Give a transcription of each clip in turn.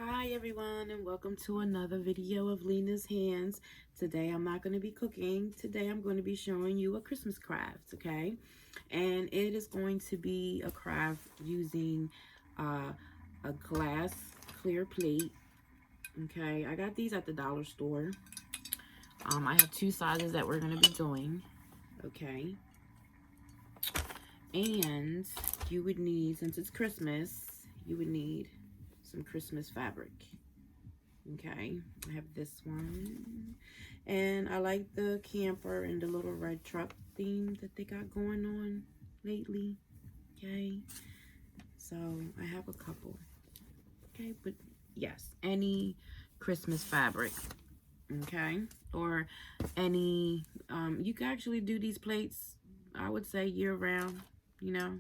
Hi everyone, and welcome to another video of Lena's Hands. Today I'm not going to be cooking. Today I'm going to be showing you a Christmas craft, okay? And it is going to be a craft using a glass clear plate, okay? I got these at the dollar store. I have two sizes that we're going to be doing, okay? And you would need, since it's Christmas, you would need some Christmas fabric. Okay, I have this one, and I like the camper and the little red truck theme that they got going on lately. Okay, so I have a couple. Okay, but yes, any Christmas fabric. Okay, or any you can actually do these plates, I would say, year round, you know,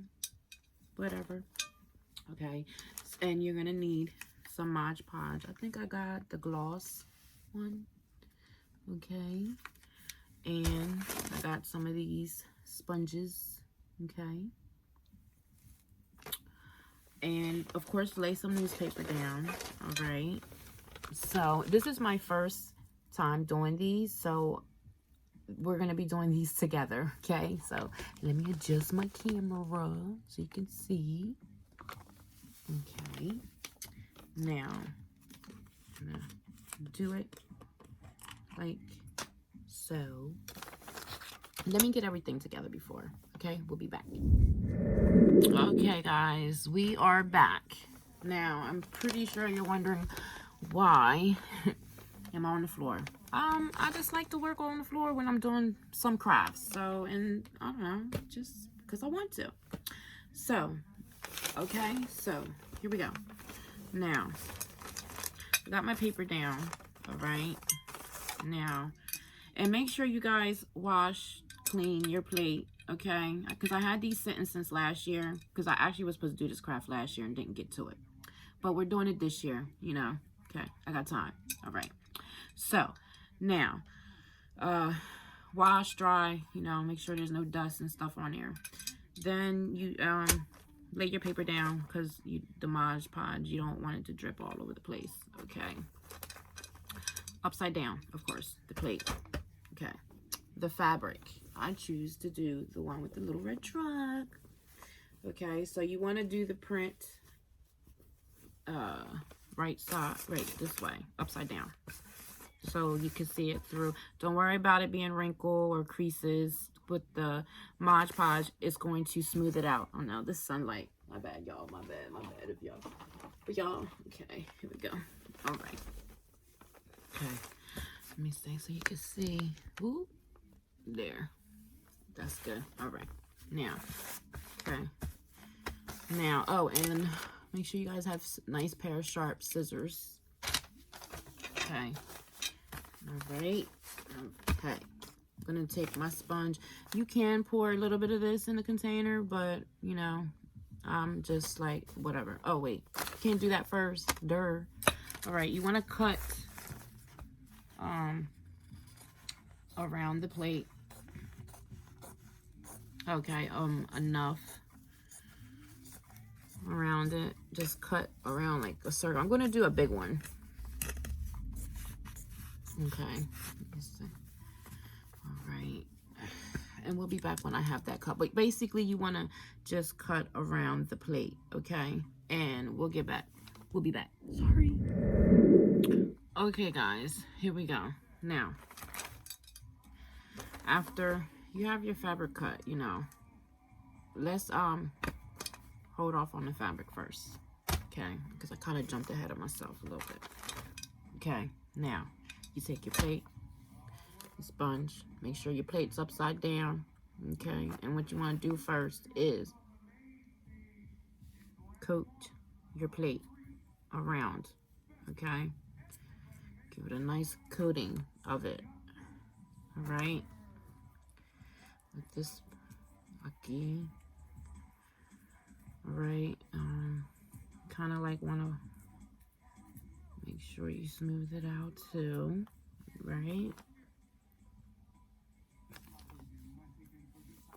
whatever. Okay, and you're gonna need some Mod Podge. I think I got the gloss one. Okay, and I got some of these sponges. Okay, and of course lay some newspaper down. All right, so this is my first time doing these, so we're gonna be doing these together. Okay, so let me adjust my camera so you can see. Okay, now I'm gonna do it like so. Let me get everything together before. Okay, we'll be back. Okay, guys, we are back. Now, I'm pretty sure you're wondering why am I on the floor. I just like to work on the floor when I'm doing some crafts. So, and I don't know, just because I want to. So, okay, so here we go. Now, I got my paper down. All right. Now, and make sure you guys wash, clean your plate, okay? Because I had these sitting since last year, because I actually was supposed to do this craft last year and didn't get to it. But we're doing it this year, you know. Okay, I got time. All right. So, now, wash, dry, you know, make sure there's no dust and stuff on there. Then you lay your paper down, because the Mod Podge, you don't want it to drip all over the place, okay? Upside down, of course, the plate. Okay, the fabric. I choose to do the one with the little red truck. Okay, so you want to do the print right side, right this way, upside down, so you can see it through. Don't worry about it being wrinkle or creases. With the Mod Podge, it's going to smooth it out. Oh no, this sunlight. My bad, y'all. My bad if y'all. But y'all, okay, here we go. All right. Okay, let me see so you can see. Ooh, there. That's good. All right. Now, okay. Now, oh, and make sure you guys have nice pair of sharp scissors. Okay. All right. Okay. I'm going to take my sponge. You can pour a little bit of this in the container, but, you know, I'm just like, whatever. Oh, wait. Can't do that first. Durr. All right. You want to cut around the plate. Okay, enough around it. Just cut around like a circle. I'm gonna do a big one. Okay. All right. And we'll be back when I have that cut. But basically, you want to just cut around the plate, okay? And we'll get back. We'll be back. Sorry. Okay, guys. Here we go. Now, after you have your fabric cut, you know, let's hold off on the fabric first, okay? Because I kind of jumped ahead of myself a little bit. Okay, now you take your plate, your sponge, make sure your plate's upside down, okay? And what you want to do first is coat your plate around, okay? Give it a nice coating of it, all right? With this aquí. All right, kind of like want to make sure you smooth it out too, right?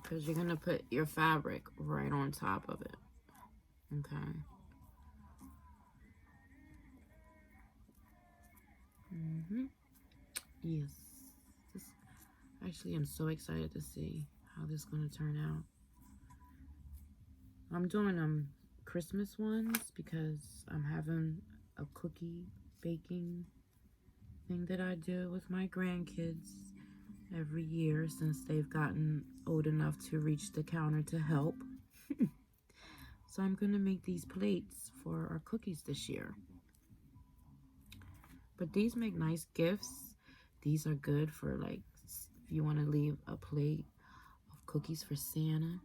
Because you're going to put your fabric right on top of it, okay? Yes. This, actually, I'm so excited to see how this is going to turn out. I'm doing Christmas ones because I'm having a cookie baking thing that I do with my grandkids every year since they've gotten old enough to reach the counter to help. So I'm going to make these plates for our cookies this year. But these make nice gifts. These are good for, like, if you want to leave a plate of cookies for Santa.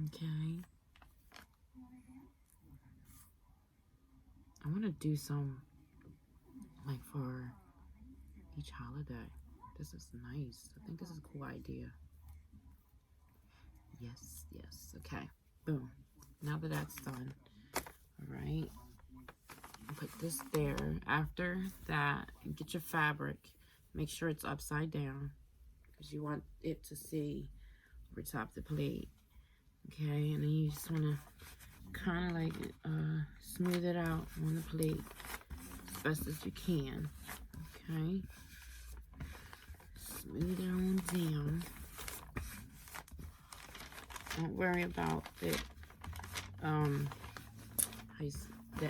Okay. I want to do some, like, for each holiday. This is nice. I think this is a cool idea. Yes, yes. Okay. Boom. Now that that's done. All right. Put this there. After that, get your fabric. Make sure it's upside down because you want it to see over top the plate. Okay, and then you just want to kind of like smooth it out on the plate as best as you can. Okay, smooth it on down. Don't worry about the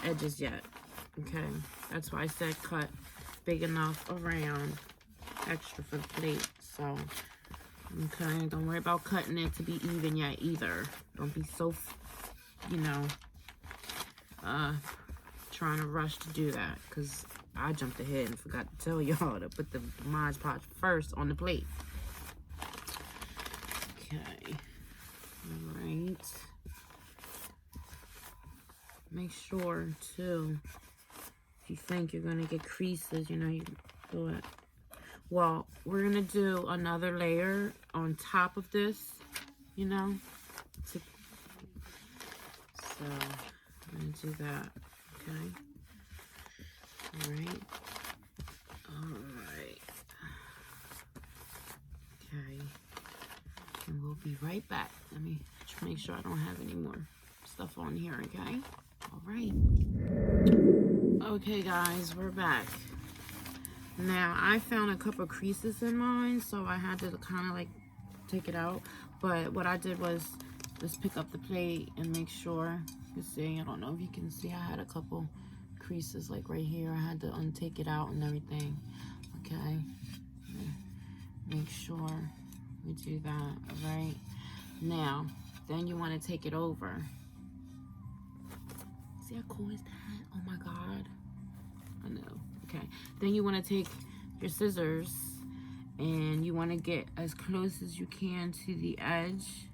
edges yet. Okay, that's why I said cut big enough around extra for the plate. So, okay, don't worry about cutting it to be even yet either. Don't be so, you know, trying to rush to do that, because I jumped ahead and forgot to tell y'all to put the Mod Podge first on the plate. Okay, all right. Make sure too, if you think you're gonna get creases, you know, you do it. Well, we're gonna do another layer on top of this, you know. So I'm gonna do that. Okay. All right. All right. Okay. And we'll be right back. Let me make sure I don't have any more stuff on here. Okay. All right. Okay, guys, we're back. Now, I found a couple creases in mine, so I had to kind of like take it out. But what I did was just pick up the plate and make sure you see. I don't know if you can see. I had a couple creases like right here. I had to untake it out and everything. Okay. Make sure we do that. All right. Now, then you want to take it over. See how cool is that? Oh my God. I know. Okay. Then you want to take your scissors and you want to get as close as you can to the edge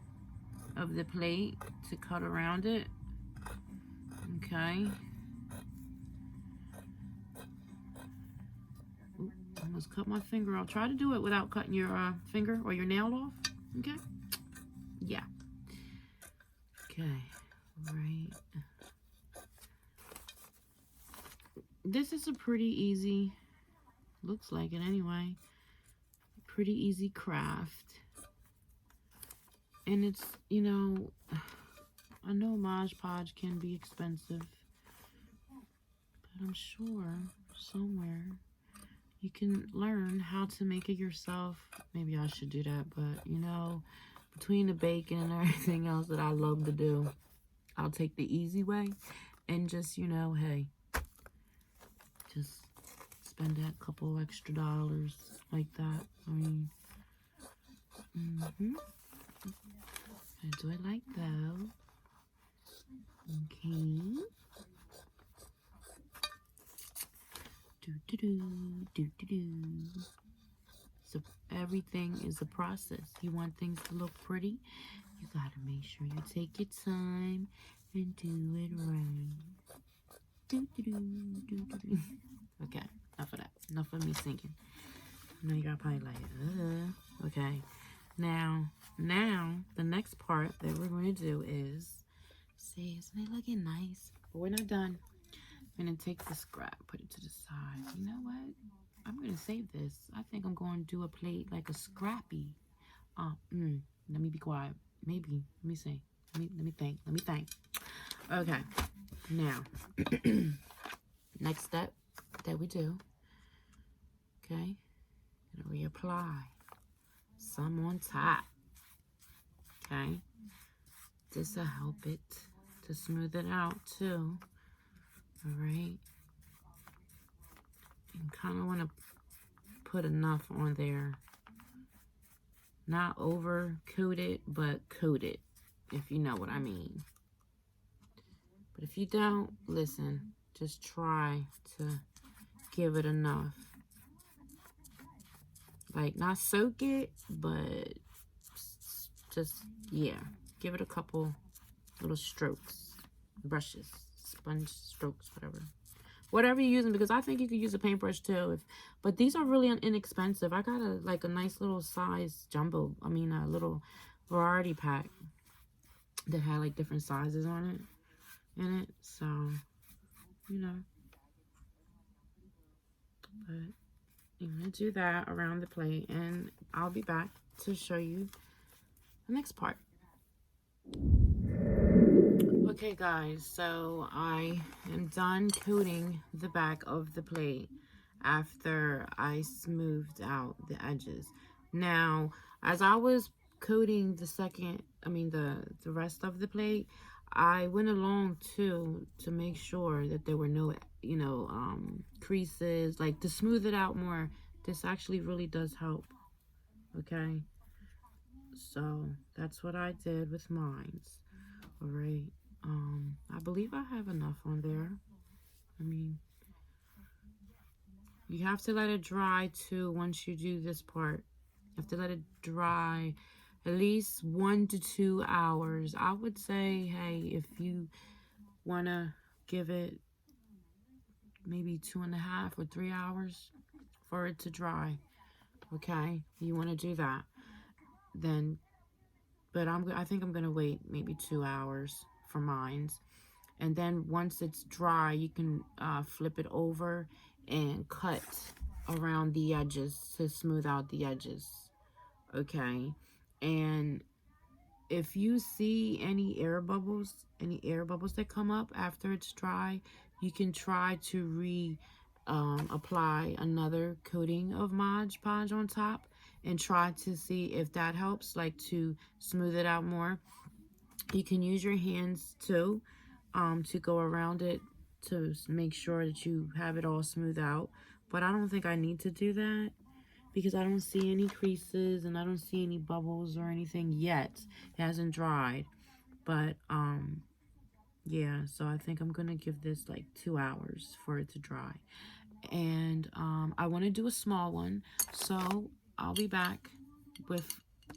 of the plate to cut around it. Okay. Ooh, almost cut my finger off. Try to do it without cutting your finger or your nail off. Okay. Yeah. Okay. All right. This is a pretty easy, looks like it anyway, pretty easy craft. And it's, you know, I know Mod Podge can be expensive, but I'm sure somewhere you can learn how to make it yourself. Maybe I should do that, but you know, between the baking and everything else that I love to do, I'll take the easy way and just, you know, hey, just spend that couple extra dollars like that. I mean, I do it like that. Okay. So everything is a process. You want things to look pretty, you gotta make sure you take your time and do it right. Okay, enough of that. Enough of me singing. I know you're probably like, okay. Now, the next part that we're going to do is, see, isn't it looking nice? But we're not done. I'm going to take the scrap, put it to the side. You know what? I'm going to save this. I think I'm going to do a plate like a scrappy. Let me be quiet. Maybe. Let me see. Let me think. Okay. Now, next step that we do Okay, and reapply some on top. Okay, this will help it to smooth it out too. All right, you kind of want to put enough on there, not over coat it, but coat it, if you know what I mean. But if you don't, listen, just try to give it enough. Like, not soak it, but just, yeah, give it a couple little strokes, brushes, sponge strokes, whatever you're using, because I think you could use a paintbrush too. But these are really inexpensive. I got a nice little size jumbo, a little variety pack that had like different sizes on it, so, you know. But I'm gonna do that around the plate, and I'll be back to show you the next part. Okay guys, so I am done coating the back of the plate after I smoothed out the edges. Now, as I was coating the rest of the plate, I went along too to make sure that there were no, creases, like to smooth it out more. This actually really does help, okay? So that's what I did with mine. All right. I believe I have enough on there. You have to let it dry too once you do this part. You have to let it dry at least 1 to 2 hours. I would say, hey, if you want to give it maybe 2.5 or 3 hours for it to dry, okay? You want to do that, then, but I think I'm going to wait maybe 2 hours for mine. And then once it's dry, you can flip it over and cut around the edges to smooth out the edges, okay? And if you see any air bubbles that come up after it's dry, you can try to apply another coating of Mod Podge on top and try to see if that helps, like to smooth it out more. You can use your hands too to go around it to make sure that you have it all smooth out. But I don't think I need to do that because I don't see any creases and I don't see any bubbles or anything yet. It hasn't dried. But, yeah, so I think I'm going to give this like 2 hours for it to dry. And I want to do a small one, so I'll be back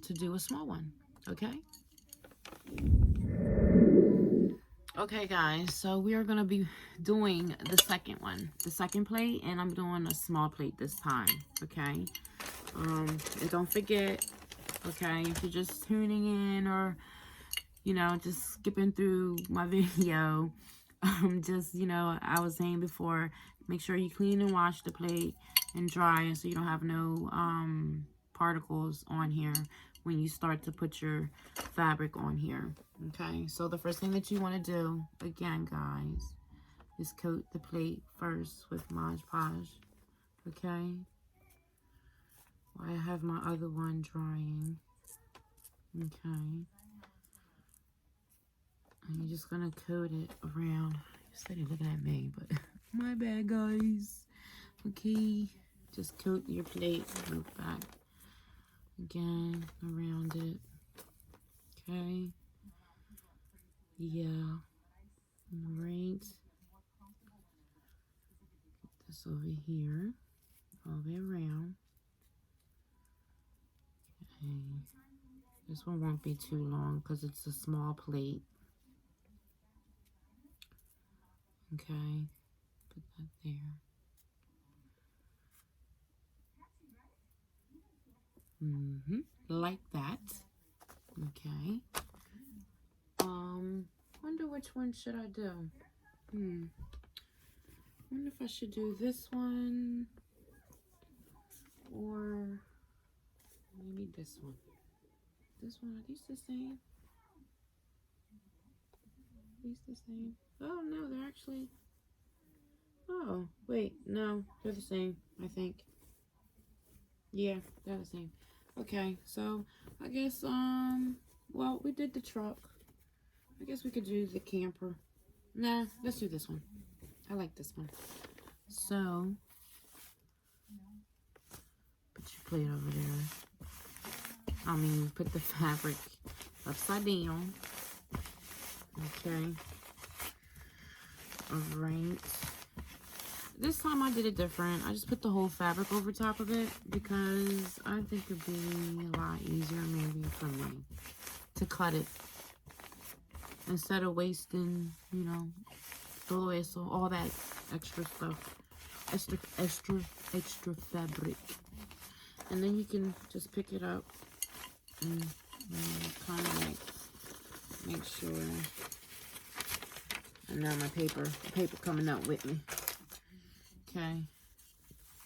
to do a small one, okay? Okay guys, so we are going to be doing the second plate, and I'm doing a small plate this time, okay? And don't forget, okay, if you're just tuning in or, just skipping through my video, just, I was saying before, make sure you clean and wash the plate and dry it so you don't have no particles on here when you start to put your fabric on here. Okay, so the first thing that you want to do, again guys, is coat the plate first with Mod Podge. Okay, I have my other one drying. Okay, and you're just gonna coat it around. You said you're looking at me, but my bad guys. Okay, just coat your plate, move back again around it. Okay, yeah, all right. Put this over here, all the way around. Okay, this one won't be too long because it's a small plate. Okay, put that there. Like that. Okay. Wonder which one should I do? Wonder if I should do this one or maybe this one. This one, are these the same? These the same? Oh no, they're actually. Oh wait, no, they're the same. I think. Yeah, they're the same. Okay, so I guess, well, we did the truck. I guess we could do the camper. Nah, let's do this one. I like this one. So, put your plate over there. I mean, put the fabric upside down. Okay. Alright. This time I did it different. I just put the whole fabric over top of it because I think it'd be a lot easier maybe for me to cut it. Instead of wasting, you know, todo eso, all that extra stuff. Extra fabric. And then you can just pick it up and kind of like make sure. And now my paper coming out with me. Okay,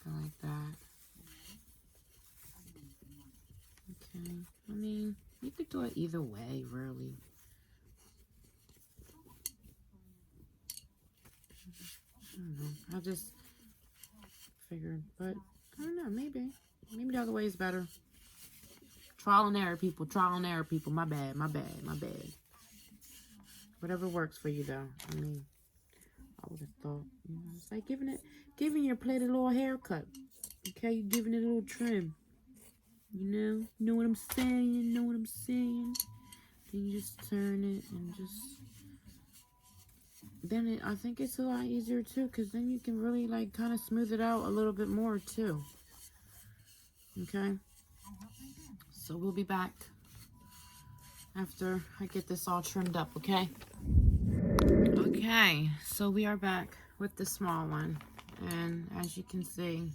go like that. Okay, I mean, you could do it either way, really. I don't know, I just figured, but I don't know, maybe the other way is better. Trial and error, people, my bad. Whatever works for you, though. I mean, I would have thought, you know, it's like giving your plate a little haircut. Okay, you're giving it a little trim. You know what I'm saying? Then you just turn it and just, then I think it's a lot easier too, because then you can really like kind of smooth it out a little bit more too. Okay, so we'll be back after I get this all trimmed up, okay? Okay, so we are back with the small one, and as you can see,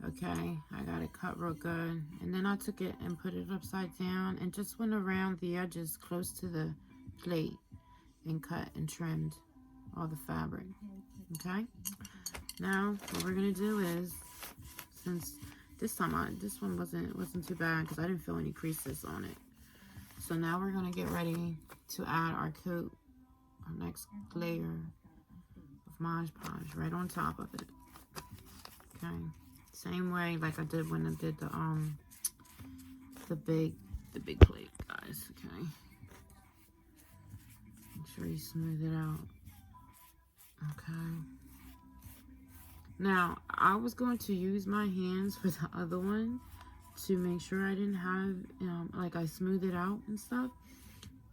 okay, I got it cut real good, and then I took it and put it upside down and just went around the edges close to the plate and cut and trimmed all the fabric. Okay, now what we're gonna do is, since this one wasn't too bad because I didn't feel any creases on it, so now we're gonna get ready to add our coat, our next layer of Mod Podge right on top of it. Okay, same way like I did when I did the big plate, guys. Okay, make sure you smooth it out. Okay, now I was going to use my hands for the other one to make sure I didn't have like I smoothed it out and stuff,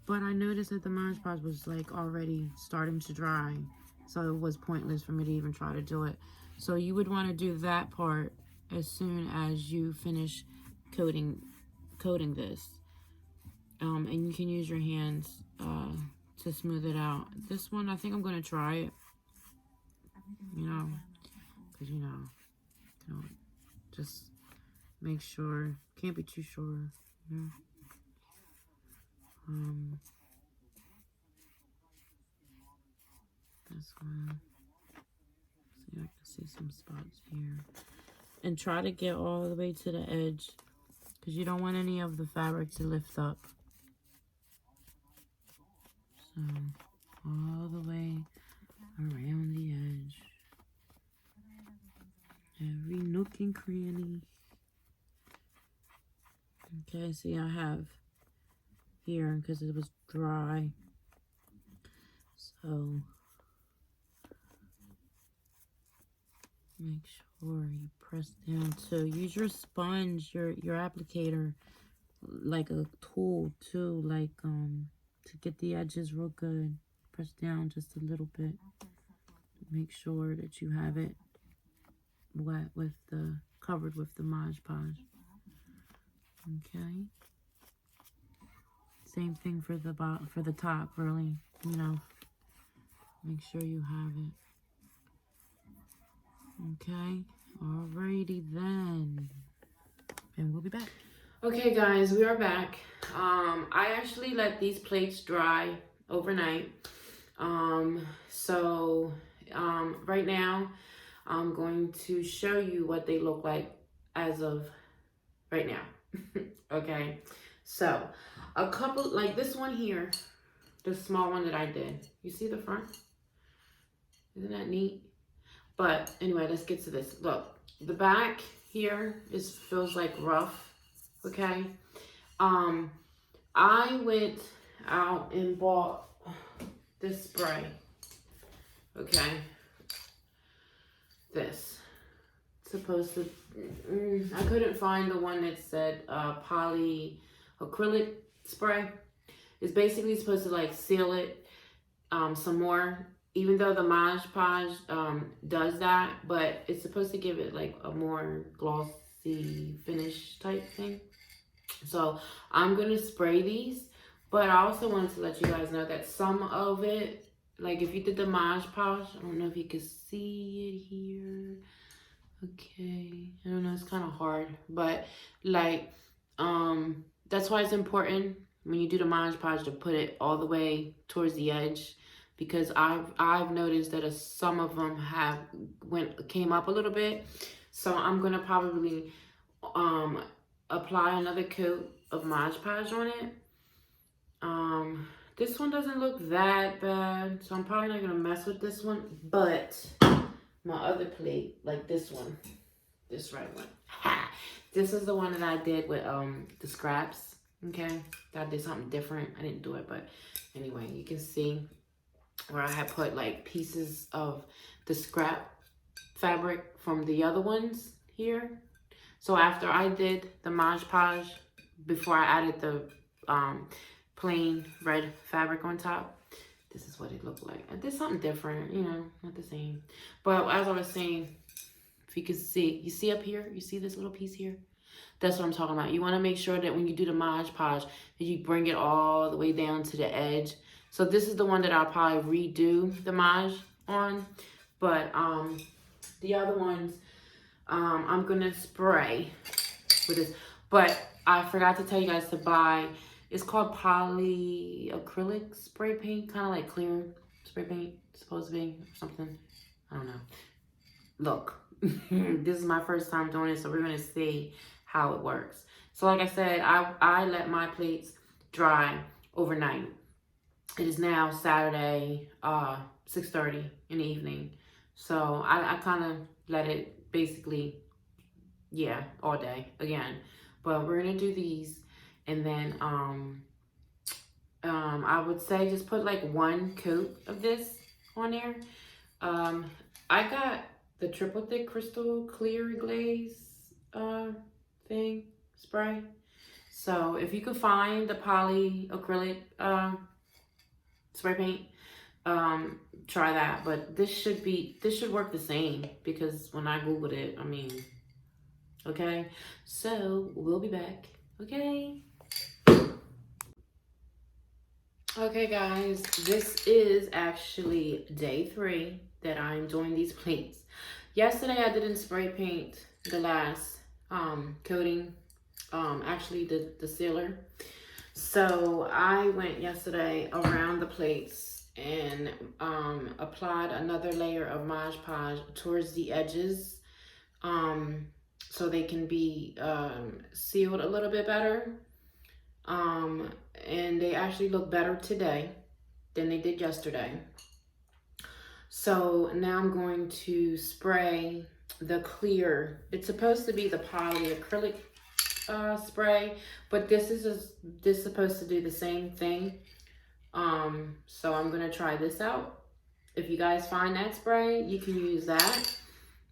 but I noticed that the Mod Podge was like already starting to dry, so it was pointless for me to even try to do it. So you would want to do that part as soon as you finish coating this, and you can use your hands to smooth it out. This one, I think I'm going to try it, you know, because you know, just make sure, can't be too sure, you know. This one, see, I can see some spots here, and try to get all the way to the edge because you don't want any of the fabric to lift up. So all the way around the edge, every nook and cranny. Okay, see, I have here because it was dry, so make sure you press down too. Use your sponge, your applicator, like a tool too, like to get the edges real good. Press down just a little bit. Make sure that you have it wet with the, covered with the Mod Podge. Okay. Same thing for the top, really, you know. Make sure you have it. Okay. Alrighty then. And we'll be back. Okay, guys, we are back. I actually let these plates dry overnight. So right now, I'm going to show you what they look like as of right now. Okay, so a couple, like this one here, the small one that I did. You see the front? Isn't that neat? But anyway, let's get to this. Look, the back here. It feels like rough, okay? I went out and bought this spray, okay? This. It's supposed to, I couldn't find the one that said polyacrylic spray. It's basically supposed to like seal it some more, even though the Mod Podge does that, but it's supposed to give it like a more glossy finish type thing. So I'm gonna spray these, but I also wanted to let you guys know that some of it, like if you did the Mod Podge, I don't know if you can see it here. Okay, I don't know, it's kind of hard, but like that's why it's important when you do the Mod Podge to put it all the way towards the edge, because I've noticed that some of them came up a little bit. So I'm gonna probably apply another coat of Mod Podge on it. This one doesn't look that bad, so I'm probably not gonna mess with this one, but my other plate, like this one, this right one, this is the one that I did with the scraps. Okay, I did something different. I didn't do it, but anyway, you can see where I had put like pieces of the scrap fabric from the other ones here. So after I did the Mod Podge, before I added the plain red fabric on top, this is what it looked like. I did something different, you know, not the same. But as I was saying, if you can see, you see up here, you see this little piece here? That's what I'm talking about. You want to make sure that when you do the Mod Podge, that you bring it all the way down to the edge. So this is the one that I'll probably redo the Mod on. But the other ones, I'm going to spray with this. But I forgot to tell you guys to buy, it's called polyacrylic spray paint, kind of like clear spray paint, supposed to be, or something. I don't know. Look, this is my first time doing it, so we're going to see how it works. So like I said, I let my plates dry overnight. It is now Saturday, 6:30 in the evening. So I kind of let it basically, yeah, all day again. But we're going to do these. And then I would say just put like one coat of this on there. I got the triple thick crystal clear glaze spray. So if you can find the polyacrylic spray paint, try that. But this should work the same, because when I googled it, I mean, okay. So we'll be back. Okay. Okay guys, this is actually day 3 that I'm doing these plates. Yesterday I didn't spray paint the last coating, actually the sealer. So I went yesterday around the plates and applied another layer of Mod Podge towards the edges, so they can be sealed a little bit better. And they actually look better today than they did yesterday. So now I'm going to spray the clear. It's supposed to be the polyacrylic spray, but this is supposed to do the same thing. So I'm gonna try this out. If you guys find that spray, you can use that.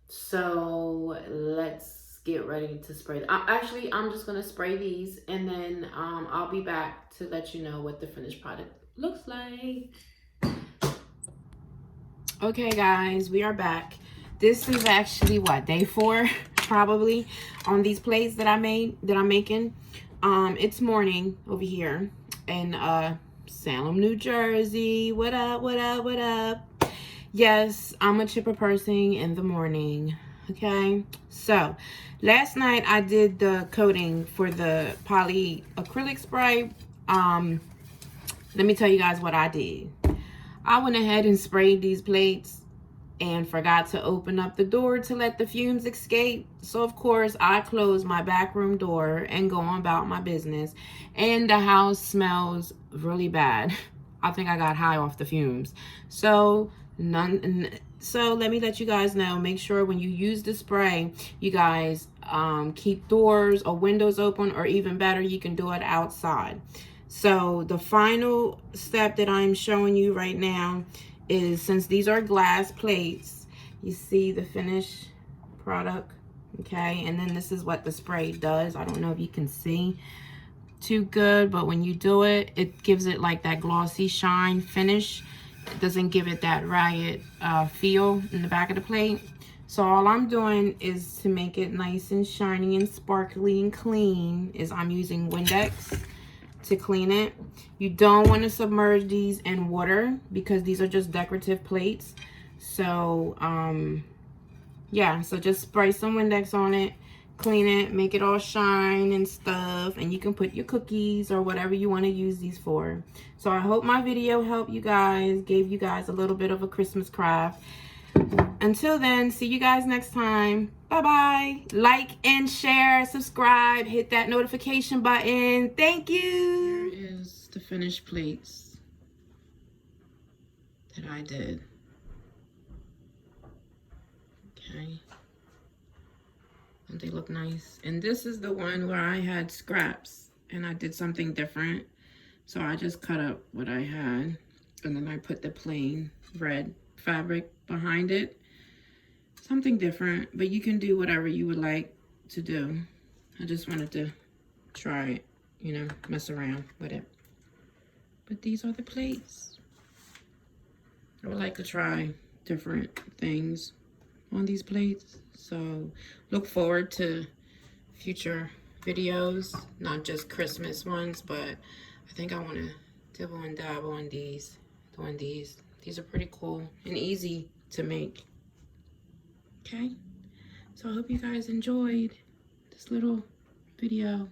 So let's get ready to spray. Actually, I'm just gonna spray these, and then I'll be back to let you know what the finished product looks like. Okay guys, we are back. This is actually what, day 4 probably on these plates that I'm making. It's morning over here in Salem, New Jersey. What up, what up, what up? Yes, I'm a chipper person in the morning. Okay, so last night I did the coating for the polyacrylic spray. Let me tell you guys what I did. I went ahead and sprayed these plates and forgot to open up the door to let the fumes escape. So of course I closed my back room door and go on about my business, and the house smells really bad. I think I got high off the fumes. So let me let you guys know, make sure when you use the spray, you guys keep doors or windows open, or even better, you can do it outside. So the final step that I'm showing you right now is, since these are glass plates, you see the finished product, okay? And then this is what the spray does. I don't know if you can see too good, but when you do it, it gives it like that glossy shine finish. It doesn't give it that ragged feel in the back of the plate. So all I'm doing is, to make it nice and shiny and sparkly and clean, is I'm using Windex to clean it. You don't want to submerge these in water because these are just decorative plates. So yeah, so just spray some Windex on it, clean it, make it all shine and stuff, and you can put your cookies or whatever you want to use these for. So I hope my video helped you guys, gave you guys a little bit of a Christmas craft. Until then, see you guys next time. Bye-bye. Like and share, subscribe, hit that notification button. Thank you. Here is the finished plates that I did. Okay. Don't they look nice? And this is the one where I had scraps and I did something different. So I just cut up what I had, and then I put the plain red fabric behind it. Something different, but you can do whatever you would like to do. I just wanted to try it, you know, mess around with it. But these are the plates. I would like to try different things on these plates. So look forward to future videos, not just Christmas ones, but I think I want to dibble and dabble on these, doing these. These are pretty cool and easy to make. Okay, so I hope you guys enjoyed this little video.